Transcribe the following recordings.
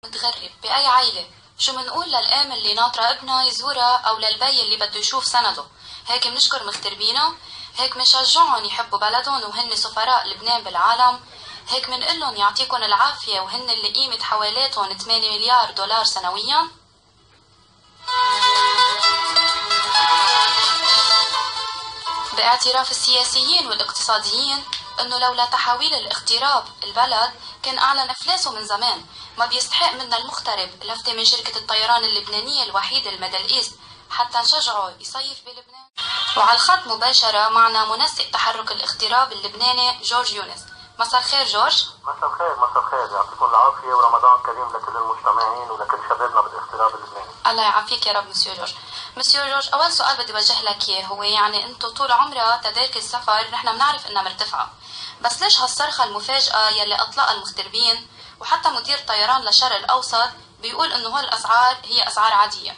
متغرب بأي عيلة، شو منقول للأم اللي ناطرة ابنها يزورها أو للبي اللي بده يشوف سنده؟ هيك منشكر مغتربينا؟ هيك منشجعهم يحبوا بلدهم وهن سفراء لبنان بالعالم؟ هيك منقلن يعطيكم العافية وهن اللي قيمة حوالاتهم 8 مليار دولار سنويا؟ باعتراف السياسيين والاقتصاديين انه لولا تحاويل الاغتراب البلد كان اعلن افلاسه من زمان. ما بيستحق منا المغترب لفتة من شركة الطيران اللبنانية الوحيدة الميدل ايست حتى نشجعه يصيف بلبنان. وعلى الخط مباشرة معنا منسق تحرك الاغتراب اللبناني جورج يونس. مساء الخير جورج. مساء الخير، مساء الخير، يعطيكم العافية ورمضان كريم لكل المستمعين ولكل شبابنا بالاغتراب اللبناني. الله يعافيك يا رب. مسيو جورج، مسيو جورج، أول سؤال بدي وجه لك إياه هو يعني أنتم طول عمرها تذاكر السفر نحن بنعرف إنها مرتفعة، بس ليش هالصرخة المفاجئة يلي أطلقها المغتربين وحتى مدير طيران للشرق الأوسط بيقول إنه هول الأسعار هي أسعار عادية؟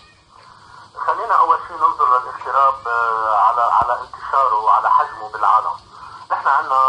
خلينا أول شيء ننظر للاغتراب على انتشاره وعلى حجمه بالعالم. نحن عندنا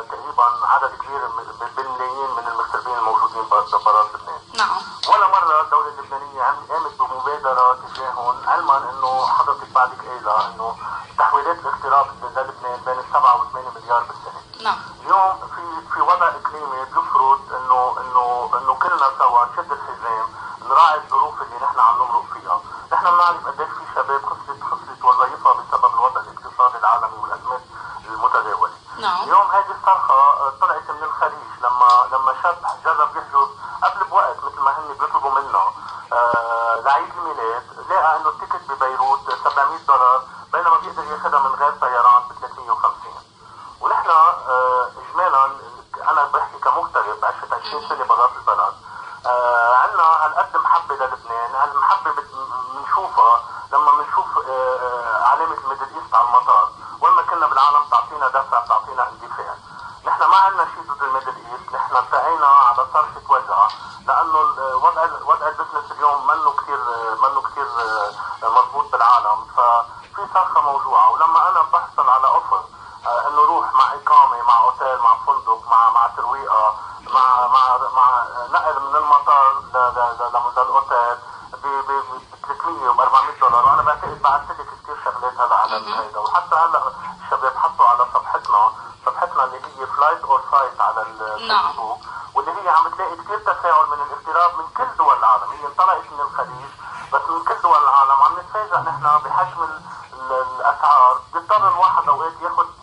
تقريبا عدد كبير بالملايين من المغتربين الموجودين برا لبنان. نعم. ولا مرة الدولة اللبنانية قامت بمبادرة تجاههم، علما انه حضرتك بعدك قايلة انه تحويلات الاغتراب للبنان بين 7 و 8 مليار بالسنة. نعم. اليوم في وضع اقليمي بيفرض انه كلنا سوا نشد الحزام، نراعي الظروف اللي نحن عم نمرق فيها. نحن بنعرف قديش في شباب خسرت وظائفها بسبب الوضع الاقتصادي العالمي والازمات المتداولة. نعم. اليوم هذه الصرخة طلعت من الخليج لما شاب جرب يحجز قبل بوقت مثل ما هن بيطلبوا منه لعيد الميلاد، لقى انه التيكت ببيروت $700 بينما بيقدر ياخذها من غير طيران ب 350. ونحن اجمالا انا بحكي كمغترب عشت 20 سنه برات البلد، عندنا هالقد محبه للبنان. هالمحبه بنشوفها لما بنشوف علامه الميدل ايست على المطار. وين ما كنا بالعالم بتعطينا دفع، بتعطينا اندفاع. نحن ما عندنا شيء ضد الميدل ايست، نحن التقينا على صرفة وجهها لانه وضع البزنس اليوم منه كثير مضبوط بالعالم، ففي صرخة موجوعة. ولما انا بحصل على اوفر انه روح مع اقامة، مع اوتيل، مع فندق، مع ترويقة، مع نقل من المطار للاوتيل ب 300 و 400 دولار، وانا بعتقد بعثت لك كثير شغلات هذا على هيدا. وحتى هلا الشباب حطوا على صفحتنا اللي هي فلايت اور فايت على الفيسبوك، واللي هي عم بتلاقي كثير تفاعل من الاغتراب من كل دول العالم. هي انطلقت من الخليج بس من كل دول العالم عم نتفاجئ نحن بحجم الاسعار. بيضطر الواحد اوقات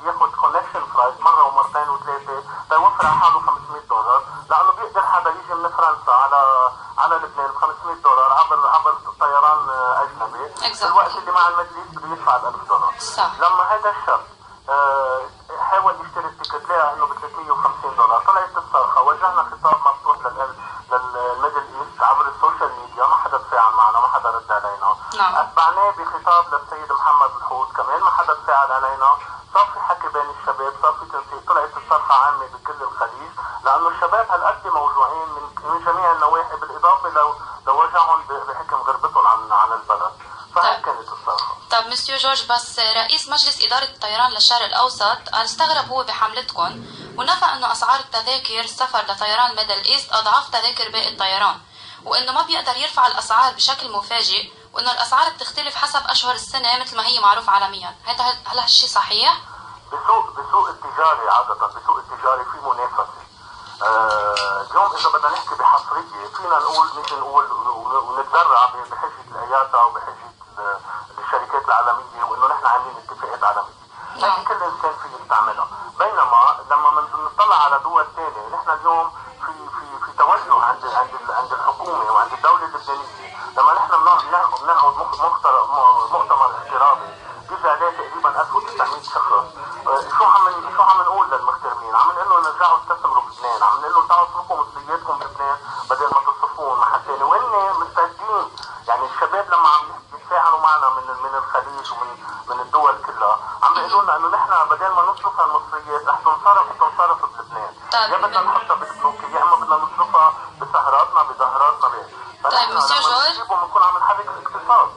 ياخذ كونكشن فلايت مره ومرتين وثلاثه ليوفر على حاله $500، لانه بيقدر حدا يجي من فرنسا على لبنان ب $500 عبر طيران اجنبي، في الوقت اللي مع المجلس بده يدفع $1000. صح. لما هذا الشاب حاول يشتري التيكت لقى انه ب $350، طلعت الصرخه. وجهنا خطاب مفتوح للميدل ايست عبر السوشيال ميديا، ما حدا تفاعل معنا، ما حدا رد علينا. نعم. اتبعناه بخطاب للسيد محمد الحوت، كمان ما حدا تفاعل علينا. صار في حكي بين الشباب، صار في تنسيق، طلعت الصرخه عامه بكل الخليج لانه الشباب هالقد موجوعين من جميع النواحي، بالاضافه لوجعهم بحكم غربتهم عن البلد. فهيك كانت الصرخه. طب مسيو جورج، بس رئيس مجلس إدارة الطيران للشرق الأوسط قال استغرب هو بحملتكم ونفى أنه أسعار التذاكر السفر لطيران ميدل إيست أضعاف تذاكر باقي الطيران، وأنه ما بيقدر يرفع الأسعار بشكل مفاجئ، وأنه الأسعار بتختلف حسب أشهر السنة مثل ما هي معروف عالميا. هل هالشيء صحيح؟ بسوق التجاري عادة، بسوق التجاري في منافسة. اليوم إذا بدنا نحكي بحصرية فينا نقول ونتذرع بحجة الآياتا وبحجة الشركات العالمية وإنه نحن عاملين اتفاقات عالمية. هذه كل إنسان فيه يستعملها. بينما لما نطلع على دول ثانية، نحن اليوم في توجه عند الحكومة وعند الدولة اللبنانية. لما نحن بناخذ مؤتمر اغترابي بيجي عليه تقريبا 1900 شخص، شو عم نقول للمغتربين؟ عم نقول لهم رجعوا استثمروا بلبنان، عم نقول لهم تعالوا اصرفوا مصرياتكم بلبنان بدل ما تصرفون محل ثاني. وهن مستعدين، يعني الشباب لما عم يتفاعلوا معنا من الخليج ومن الدول كلها عم بيقولوا لنا انه نحن بدل ما نصرف المصريات رح تنصرف بلبنان. يا بدنا نحطها بالبنوك يا اما بدنا نصرفها بسهراتنا بظهراتنا. طيب مسيو جورج، بنكون عم نحرك الاقتصاد.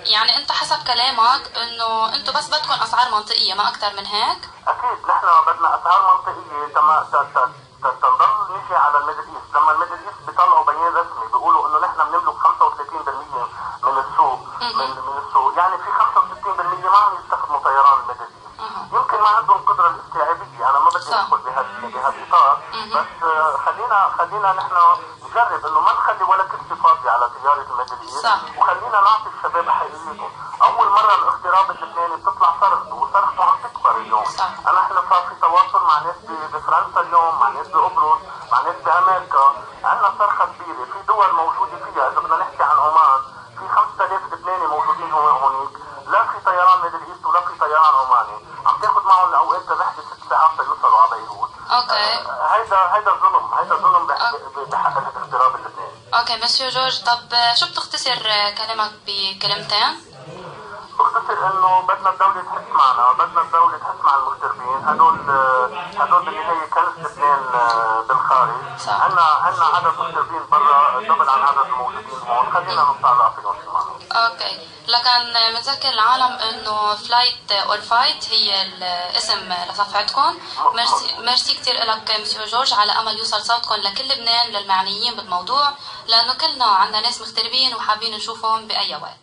يعني انت حسب كلامك انه انتم بس بدكم اسعار منطقيه ما اكثر من هيك؟ اكيد نحن بدنا اسعار منطقيه تنضل نجي على الميدل ايست. لما الميدل ايست بيطلعوا بيان رسمي خلينا نحن نجرب انه ما نخلي ولا كرسي فاضي على طياره الميدل ايست، وخلينا نعطي الشباب حقيقتهم. اول مره الاغتراب اللبناني بتطلع صرخته، وصرخته عم تكبر اليوم. احنا صار في تواصل مع ناس بفرنسا اليوم، مع ناس بقبرص، مع ناس بامريكا، عندنا صرخه كبيره في دول موجوده فيها. اذا بدنا نحكي عن عمان في 5000 لبناني موجودين هونيك، لا في طيران ميدل ايست ولا في طيران عماني، عم تاخذ معهم اوقات الرحله 6 ساعات ليوصلوا على بيروت. اوكي. هيدا ظلم بحق الاغتراب اللبناني. اوكي مسيو جورج، طب شو بتختصر كلامك بكلمتين؟ بختصر انه بدنا الدولة تحس معنا، بدنا الدولة تحس مع المغتربين، هدول بالنهاية كنز لبنان بالخارج. عنا عدد مغتربين برا دبل عن عدد الموجودين هون، خلينا نطلع فيهم شو معنا. اوكي، لكن بنذكر العالم انه فلايت اور فايت هي الاسم لصفحتكم. ميرسي كثير لك مسيو جورج، على امل يوصل صوتكم لكل لبنان للمعنيين بالموضوع، لانه كلنا عندنا ناس مغتربين وحابين نشوفهم باي وقت.